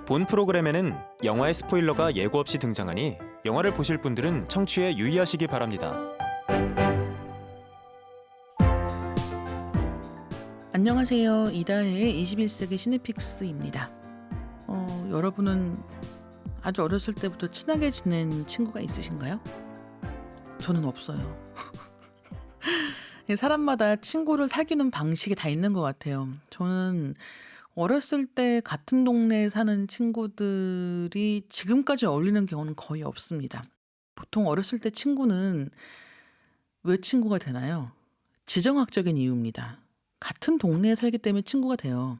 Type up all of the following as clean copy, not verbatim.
본 프로그램에는 영화의 스포일러가 예고 없이 등장하니 영화를 보실 분들은 청취에 유의하시기 바랍니다. 안녕하세요. 이다혜의 21세기 시네픽스입니다. 여러분은 아주 어렸을 때부터 친하게 지낸 친구가 있으신가요? 저는 없어요. 사람마다 친구를 사귀는 방식이 다 있는 것 같아요. 저는 어렸을 때 같은 동네에 사는 친구들이 지금까지 어울리는 경우는 거의 없습니다. 보통 어렸을 때 친구는 왜 친구가 되나요? 지정학적인 이유입니다. 같은 동네에 살기 때문에 친구가 돼요.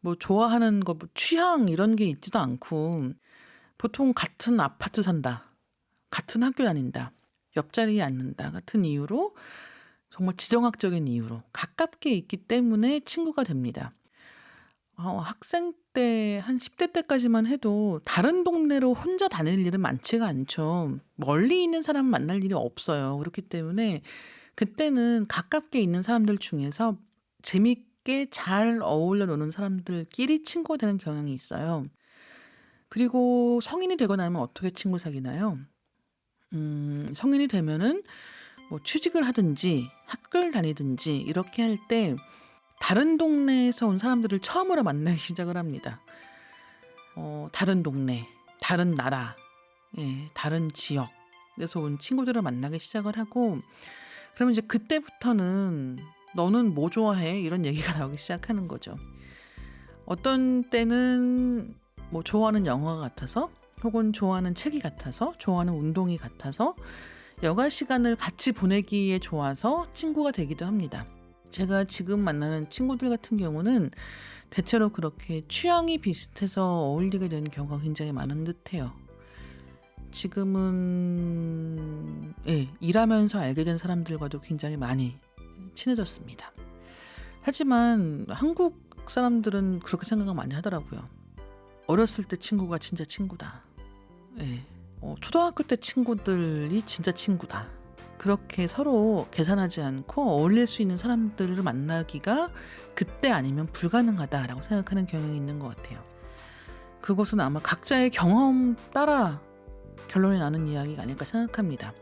뭐 좋아하는 거, 뭐 취향 이런 게 있지도 않고 보통 같은 아파트 산다, 같은 학교 다닌다, 옆자리에 앉는다 같은 이유로 정말 지정학적인 이유로 가깝게 있기 때문에 친구가 됩니다. 학생 때 한 10대 때까지만 해도 다른 동네로 혼자 다닐 일은 많지가 않죠. 멀리 있는 사람 만날 일이 없어요. 그렇기 때문에 그때는 가깝게 있는 사람들 중에서 재밌게 잘 어울려 노는 사람들끼리 친구가 되는 경향이 있어요. 그리고 성인이 되고 나면 어떻게 친구 사귀나요? 성인이 되면은 뭐 취직을 하든지 학교를 다니든지 이렇게 할 때 다른 동네에서 온 사람들을 처음으로 만나기 시작을 합니다. 다른 동네, 다른 나라, 다른 지역에서 온 친구들을 만나기 시작을 하고, 그러면 이제 그때부터는 너는 뭐 좋아해? 이런 얘기가 나오기 시작하는 거죠. 어떤 때는 뭐 좋아하는 영화가 같아서, 혹은 좋아하는 책이 같아서, 좋아하는 운동이 같아서, 여가 시간을 같이 보내기에 좋아서 친구가 되기도 합니다. 제가 지금 만나는 친구들 같은 경우는 대체로 그렇게 취향이 비슷해서 어울리게 되는 경우가 굉장히 많은 듯해요. 지금은 일하면서 알게 된 사람들과도 굉장히 많이 친해졌습니다. 하지만 한국 사람들은 그렇게 생각을 많이 하더라고요. 어렸을 때 친구가 진짜 친구다. 초등학교 때 친구들이 진짜 친구다. 그렇게 서로 계산하지 않고 어울릴 수 있는 사람들을 만나기가 그때 아니면 불가능하다라고 생각하는 경향이 있는 것 같아요. 그것은 아마 각자의 경험 따라 결론이 나는 이야기가 아닐까 생각합니다.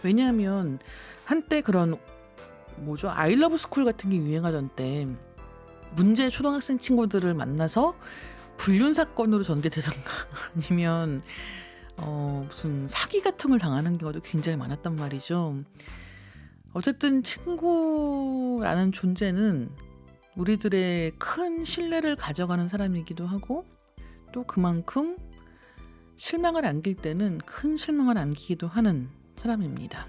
왜냐하면 한때 그런 아이러브 스쿨 같은 게 유행하던 때 문제 초등학생 친구들을 만나서 불륜 사건으로 전개되던가 아니면 무슨 사기 같은 걸 당하는 경우도 굉장히 많았단 말이죠. 어쨌든 친구라는 존재는 우리들의 큰 신뢰를 가져가는 사람이기도 하고 또 그만큼 실망을 안길 때는 큰 실망을 안기기도 하는 사람입니다.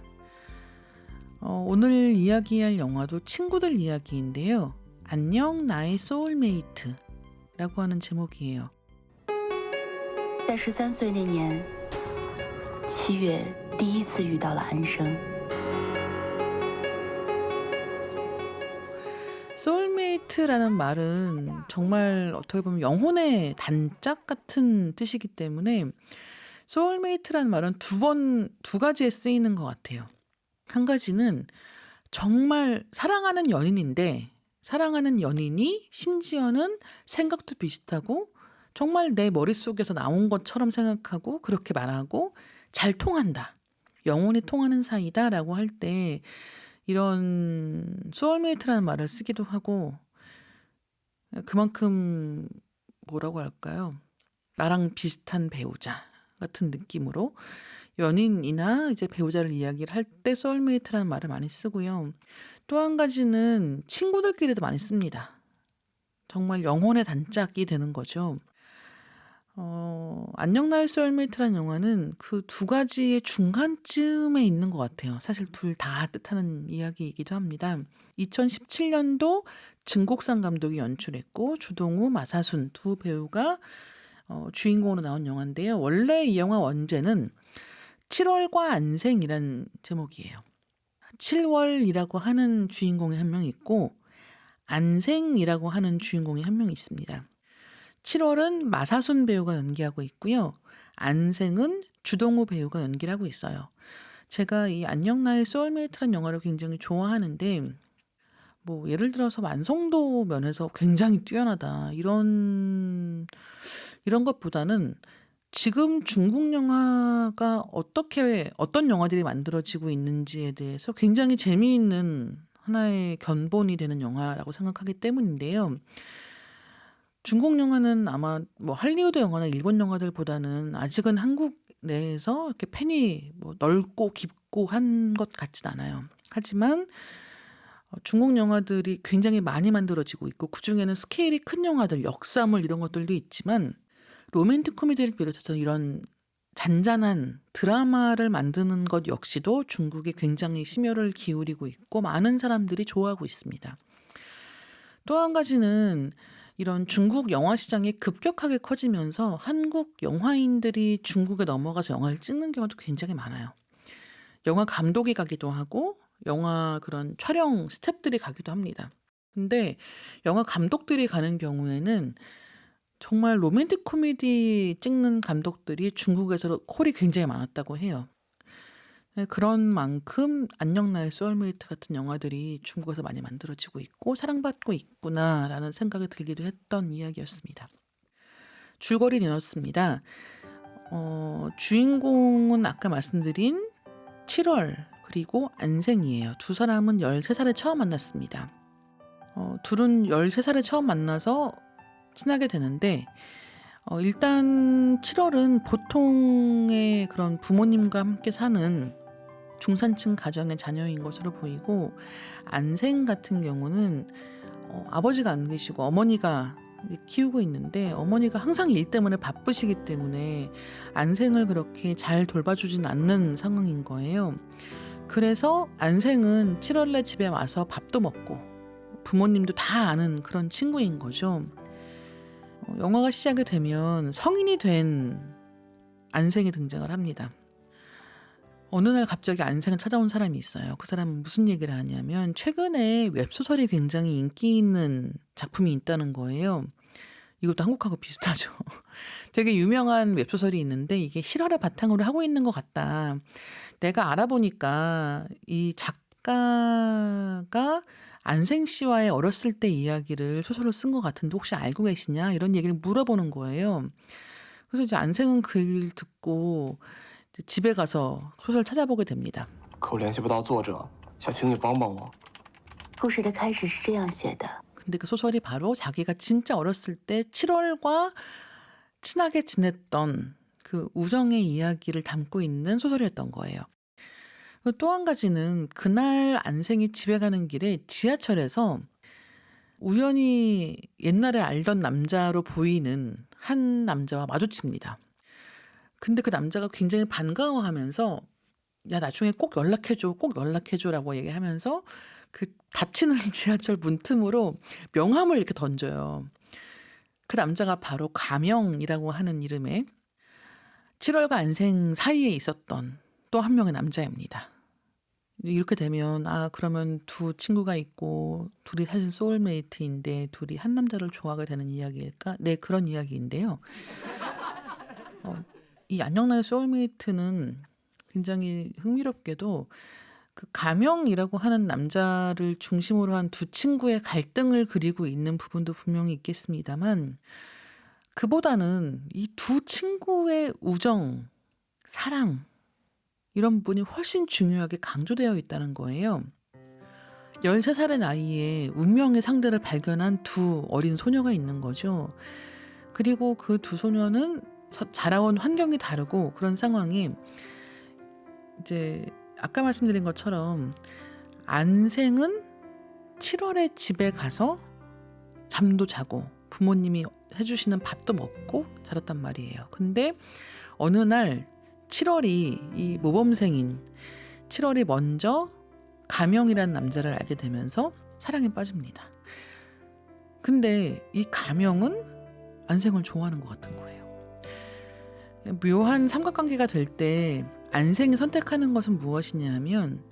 오늘 이야기할 영화도 친구들 이야기인데요. 안녕 나의 소울메이트라고 하는 제목이에요. 在13岁那年7月第一次遇到了安生。 소울메이트라는 말은 정말 어떻게 보면 영혼의 단짝 같은 뜻이기 때문에 소울메이트라는 말은 두 가지에 쓰이는 것 같아요. 한 가지는 정말 사랑하는 연인인데 사랑하는 연인이 심지어는 생각도 비슷하고 정말 내 머릿속에서 나온 것처럼 생각하고 그렇게 말하고 잘 통한다. 영혼이 통하는 사이다라고 할 때 이런 소울메이트라는 말을 쓰기도 하고 그만큼 뭐라고 할까요? 나랑 비슷한 배우자 같은 느낌으로 연인이나 이제 배우자를 이야기를 할 때 소울메이트라는 말을 많이 쓰고요. 또 한 가지는 친구들끼리도 많이 씁니다. 정말 영혼의 단짝이 되는 거죠. 안녕 나의 소울메이트라는 영화는 그 두 가지의 중간쯤에 있는 것 같아요. 사실 둘 다 뜻하는 이야기이기도 합니다. 2017년도 증곡상 감독이 연출했고 주동우, 마사순 두 배우가 주인공으로 나온 영화인데요. 원래 이 영화 원제는 7월과 안생이란 제목이에요. 7월이라고 하는 주인공이 한 명 있고 안생이라고 하는 주인공이 한 명 있습니다. 7월은 마사순 배우가 연기하고 있고요. 안생은 주동우 배우가 연기를 하고 있어요. 제가 이 안녕 나의 소울메이트란 영화를 굉장히 좋아하는데 예를 들어서 완성도 면에서 굉장히 뛰어나다 이런 이런 것보다는 지금 중국 영화가 어떤 영화들이 만들어지고 있는지에 대해서 굉장히 재미있는 하나의 견본이 되는 영화라고 생각하기 때문인데요. 중국 영화는 아마 뭐 할리우드 영화나 일본 영화들보다는 아직은 한국 내에서 이렇게 팬이 뭐 넓고 깊고 한 것 같진 않아요. 하지만 중국 영화들이 굉장히 많이 만들어지고 있고 그중에는 스케일이 큰 영화들, 역사물 이런 것들도 있지만 로맨틱 코미디를 비롯해서 이런 잔잔한 드라마를 만드는 것 역시도 중국이 굉장히 심혈을 기울이고 있고 많은 사람들이 좋아하고 있습니다. 또 한 가지는 이런 중국 영화 시장이 급격하게 커지면서 한국 영화인들이 중국에 넘어가서 영화를 찍는 경우도 굉장히 많아요. 영화 감독이 가기도 하고 영화 그런 촬영 스태프들이 가기도 합니다. 근데 영화 감독들이 가는 경우에는 정말 로맨틱 코미디 찍는 감독들이 중국에서 콜이 굉장히 많았다고 해요. 그런 만큼 안녕 나의 소울메이트 같은 영화들이 중국에서 많이 만들어지고 있고 사랑받고 있구나라는 생각이 들기도 했던 이야기였습니다. 줄거리 내놓습니다. 주인공은 아까 말씀드린 7월 그리고 안생이에요. 두 사람은 13살에 처음 만났습니다. 둘은 13살에 처음 만나서 친하게 되는데 일단 7월은 보통의 그런 부모님과 함께 사는 중산층 가정의 자녀인 것으로 보이고 안생 같은 경우는 아버지가 안 계시고 어머니가 키우고 있는데 어머니가 항상 일 때문에 바쁘시기 때문에 안생을 그렇게 잘 돌봐주진 않는 상황인 거예요. 그래서 안생은 7월에 집에 와서 밥도 먹고 부모님도 다 아는 그런 친구인 거죠. 영화가 시작이 되면 성인이 된 안생이 등장을 합니다. 어느 날 갑자기 안생을 찾아온 사람이 있어요. 그 사람은 무슨 얘기를 하냐면 최근에 웹소설이 굉장히 인기 있는 작품이 있다는 거예요. 이것도 한국하고 비슷하죠. 되게 유명한 웹소설이 있는데 이게 실화를 바탕으로 하고 있는 것 같다. 내가 알아보니까 이 작가가 안생 씨와의 어렸을 때 이야기를 소설로 쓴 것 같은데 혹시 알고 계시냐? 이런 얘기를 물어보는 거예요. 그래서 이제 안생은 그 얘기를 듣고 집에 가서 소설을 찾아보게 됩니다. 可联系不到作者，想请你帮帮我。故事的开始是这样写的： 근데 그 소설이 바로 자기가 진짜 어렸을 때 7월과 친하게 지냈던 그 우정의 이야기를 담고 있는 소설이었던 거예요. 또 한 가지는 그날 안생이 집에 가는 길에 지하철에서 우연히 옛날에 알던 남자로 보이는 한 남자와 마주칩니다. 근데 그 남자가 굉장히 반가워하면서 야 나중에 꼭 연락해줘라고 얘기하면서 그 닫히는 지하철 문틈으로 명함을 이렇게 던져요. 그 남자가 바로 가명이라고 하는 이름의 7월과 안생 사이에 있었던 또 한 명의 남자입니다. 이렇게 되면 그러면 두 친구가 있고 둘이 사실 소울메이트인데 둘이 한 남자를 좋아하게 되는 이야기일까? 네, 그런 이야기인데요. 이 안녕나의 소울메이트는 굉장히 흥미롭게도 그 가명이라고 하는 남자를 중심으로 한 두 친구의 갈등을 그리고 있는 부분도 분명히 있겠습니다만 그보다는 이 두 친구의 우정, 사랑 이런 부분이 훨씬 중요하게 강조되어 있다는 거예요. 13살의 나이에 운명의 상대를 발견한 두 어린 소녀가 있는 거죠. 그리고 그 두 소녀는 자라온 환경이 다르고 그런 상황이 이제 아까 말씀드린 것처럼 안생은 7월에 집에 가서 잠도 자고 부모님이 해주시는 밥도 먹고 자랐단 말이에요. 근데 어느 날 7월이 이 모범생인 7월이 먼저 가명이라는 남자를 알게 되면서 사랑에 빠집니다. 근데 이 가명은 안생을 좋아하는 것 같은 거예요. 묘한 삼각관계가 될 때 안생이 선택하는 것은 무엇이냐면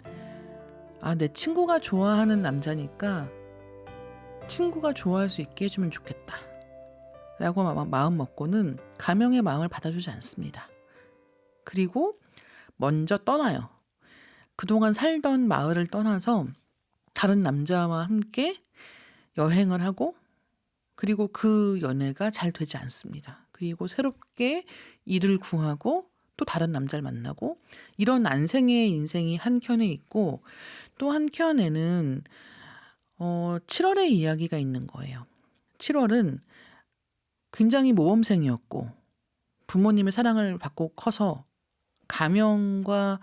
내 친구가 좋아하는 남자니까 친구가 좋아할 수 있게 해주면 좋겠다 라고 마음 먹고는 가명의 마음을 받아주지 않습니다. 그리고 먼저 떠나요. 그동안 살던 마을을 떠나서 다른 남자와 함께 여행을 하고 그리고 그 연애가 잘 되지 않습니다. 그리고 새롭게 일을 구하고 또 다른 남자를 만나고 이런 안생의 인생이 한켠에 있고 또 한켠에는 7월의 이야기가 있는 거예요. 7월은 굉장히 모범생이었고 부모님의 사랑을 받고 커서 가명과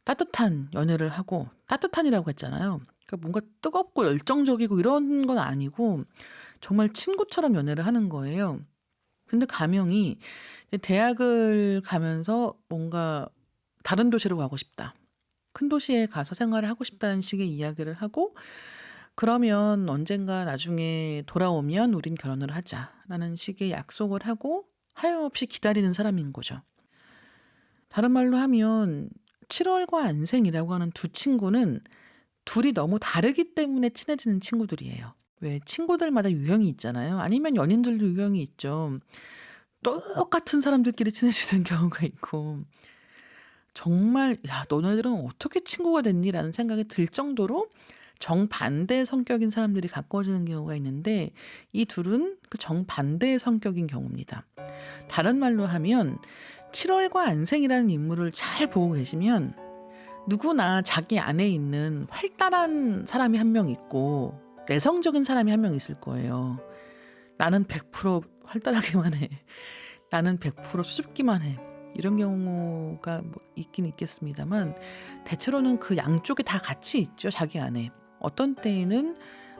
따뜻한 연애를 하고 따뜻한이라고 했잖아요. 그러니까 뭔가 뜨겁고 열정적이고 이런 건 아니고 정말 친구처럼 연애를 하는 거예요. 근데 가명이 이제 대학을 가면서 뭔가 다른 도시로 가고 싶다. 큰 도시에 가서 생활을 하고 싶다는 식의 이야기를 하고 그러면 언젠가 나중에 돌아오면 우린 결혼을 하자라는 식의 약속을 하고 하염없이 기다리는 사람인 거죠. 다른 말로 하면 7월과 안생이라고 하는 두 친구는 둘이 너무 다르기 때문에 친해지는 친구들이에요. 왜 친구들마다 유형이 있잖아요. 아니면 연인들도 유형이 있죠. 똑같은 사람들끼리 친해지는 경우가 있고 정말 야 너네들은 어떻게 친구가 됐니라는 생각이 들 정도로 정반대의 성격인 사람들이 가까워지는 경우가 있는데 이 둘은 그 정반대의 성격인 경우입니다. 다른 말로 하면 7월과 안생이라는 인물을 잘 보고 계시면 누구나 자기 안에 있는 활달한 사람이 한 명 있고 내성적인 사람이 한 명 있을 거예요. 나는 100% 활달하기만 해. 나는 100% 수줍기만 해. 이런 경우가 뭐 있긴 있겠습니다만 대체로는 그 양쪽이 다 같이 있죠. 자기 안에. 어떤 때에는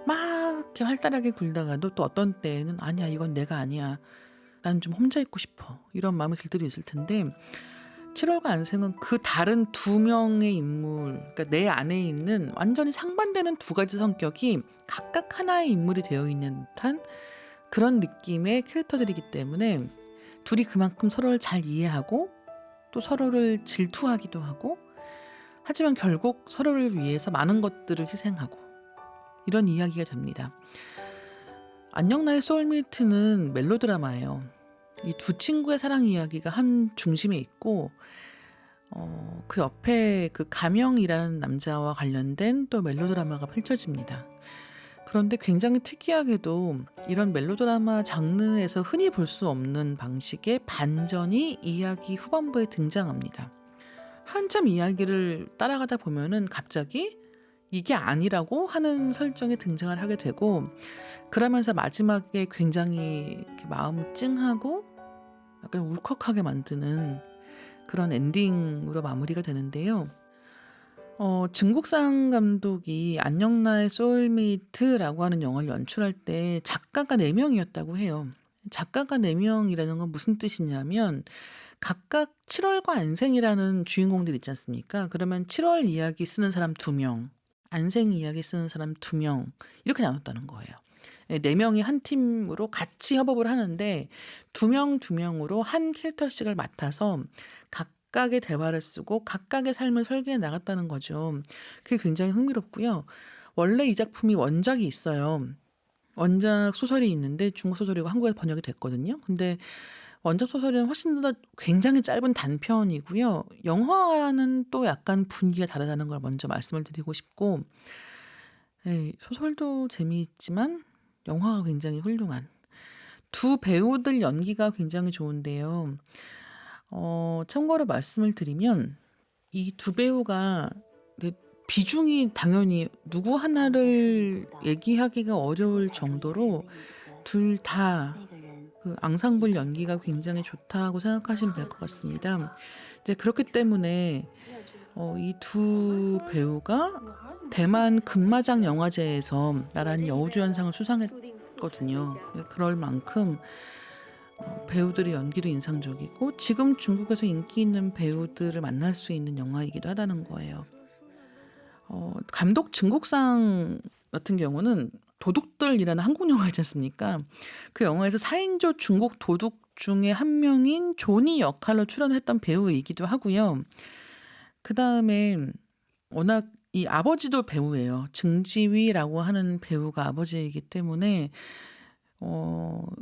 막 이렇게 활달하게 굴다가도 또 어떤 때에는 아니야 이건 내가 아니야. 난 좀 혼자 있고 싶어. 이런 마음이 들 때도 있을 텐데 7월과 안생은 그 다른 두 명의 인물, 그러니까 내 안에 있는 완전히 상반되는 두 가지 성격이 각각 하나의 인물이 되어 있는 듯한 그런 느낌의 캐릭터들이기 때문에 둘이 그만큼 서로를 잘 이해하고 또 서로를 질투하기도 하고 하지만 결국 서로를 위해서 많은 것들을 희생하고 이런 이야기가 됩니다. 안녕 나의 소울메이트는 멜로드라마예요. 이 두 친구의 사랑 이야기가 한 중심에 있고 그 옆에 그 가명이라는 남자와 관련된 또 멜로드라마가 펼쳐집니다. 그런데 굉장히 특이하게도 이런 멜로드라마 장르에서 흔히 볼 수 없는 방식의 반전이 이야기 후반부에 등장합니다. 한참 이야기를 따라가다 보면은 갑자기 이게 아니라고 하는 설정이 등장을 하게 되고 그러면서 마지막에 굉장히 이렇게 마음 찡하고 약간 울컥하게 만드는 그런 엔딩으로 마무리가 되는데요. 증국상 감독이 안녕 나의 소울메이트라고 하는 영화를 연출할 때 작가가 4명이었다고 해요. 작가가 4명이라는 건 무슨 뜻이냐면 각각 7월과 안생이라는 주인공들 있지 않습니까? 그러면 7월 이야기 쓰는 사람 2명, 안생 이야기 쓰는 사람 2명 이렇게 나눴다는 거예요. 4명이 한 팀으로 같이 협업을 하는데 2명으로 한 캐릭터씩을 맡아서 각각의 대화를 쓰고 각각의 삶을 설계해 나갔다는 거죠. 그게 굉장히 흥미롭고요. 원래 이 작품이 원작이 있어요. 원작 소설이 있는데 중국 소설이고 한국에 번역이 됐거든요. 근데 원작 소설은 훨씬 더 굉장히 짧은 단편이고요. 영화는 또 약간 분위기가 다르다는 걸 먼저 말씀을 드리고 싶고 소설도 재미있지만 영화가 굉장히 훌륭한 두 배우들 연기가 굉장히 좋은데요. 참고로 말씀을 드리면 이 두 배우가 비중이 당연히 누구 하나를 얘기하기가 어려울 정도로 둘 다 그 앙상블 연기가 굉장히 좋다고 생각하시면 될 것 같습니다. 이제 그렇기 때문에 이 두 배우가 대만 금마장 영화제에서 나란히 여우주연상을 수상했거든요. 그럴 만큼 배우들의 연기도 인상적이고 지금 중국에서 인기 있는 배우들을 만날 수 있는 영화이기도 하다는 거예요. 감독 증국상 같은 경우는 도둑들이라는 한국 영화 있지 않습니까? 그 영화에서 4인조 중국 도둑 중에 한 명인 조니 역할로 출연했던 배우이기도 하고요. 그 다음에 워낙 이 아버지도 배우예요. 증지위라고 하는 배우가 아버지이기 때문에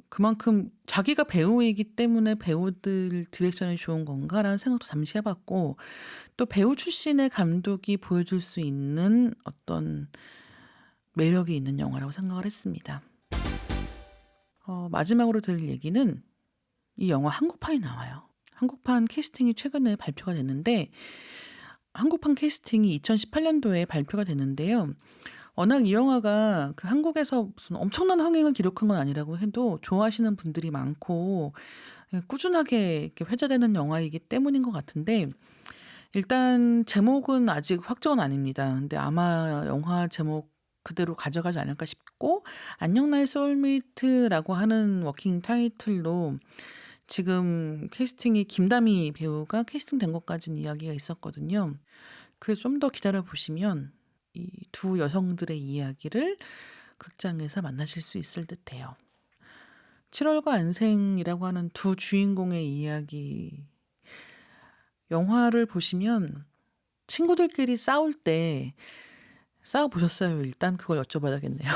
그만큼 자기가 배우이기 때문에 배우들 디렉션이 좋은 건가라는 생각도 잠시 해봤고 또 배우 출신의 감독이 보여줄 수 있는 어떤 매력이 있는 영화라고 생각을 했습니다. 마지막으로 드릴 얘기는 이 영화 한국판이 나와요. 한국판 캐스팅이 최근에 발표가 됐는데 한국판 캐스팅이 2018년도에 발표가 됐는데요. 워낙 이 영화가 그 한국에서 무슨 엄청난 흥행을 기록한 건 아니라고 해도 좋아하시는 분들이 많고 꾸준하게 이렇게 회자되는 영화이기 때문인 것 같은데 일단 제목은 아직 확정은 아닙니다. 근데 아마 영화 제목 그대로 가져가지 않을까 싶고 안녕 나의 소울메이트라고 하는 워킹 타이틀로 지금 캐스팅이 김다미 배우가 캐스팅된 것까지는 이야기가 있었거든요. 그래서 좀 더 기다려 보시면 이 두 여성들의 이야기를 극장에서 만나실 수 있을 듯해요. 7월과 안생이라고 하는 두 주인공의 이야기. 영화를 보시면 친구들끼리 싸울 때 싸워보셨어요? 일단 그걸 여쭤봐야겠네요.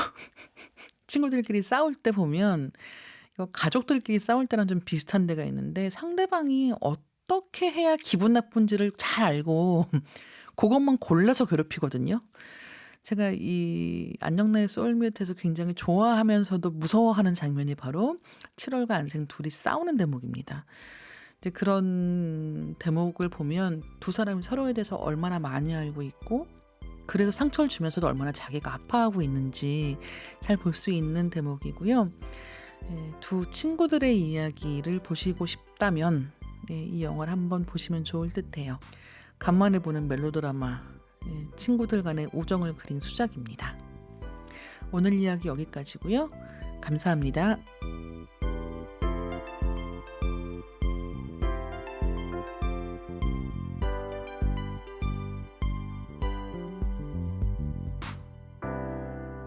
친구들끼리 싸울 때 보면 이거 가족들끼리 싸울 때랑 좀 비슷한 데가 있는데 상대방이 어떻게 해야 기분 나쁜지를 잘 알고 그것만 골라서 괴롭히거든요. 제가 이 안녕나의 소울메이트에서 굉장히 좋아하면서도 무서워하는 장면이 바로 7월과 안생 둘이 싸우는 대목입니다. 이제 그런 대목을 보면 두 사람이 서로에 대해서 얼마나 많이 알고 있고 그래서 상처를 주면서도 얼마나 자기가 아파하고 있는지 잘 볼 수 있는 대목이고요. 두 친구들의 이야기를 보시고 싶다면 이 영화를 한번 보시면 좋을 듯해요. 간만에 보는 멜로드라마, 친구들 간의 우정을 그린 수작입니다. 오늘 이야기 여기까지고요. 감사합니다.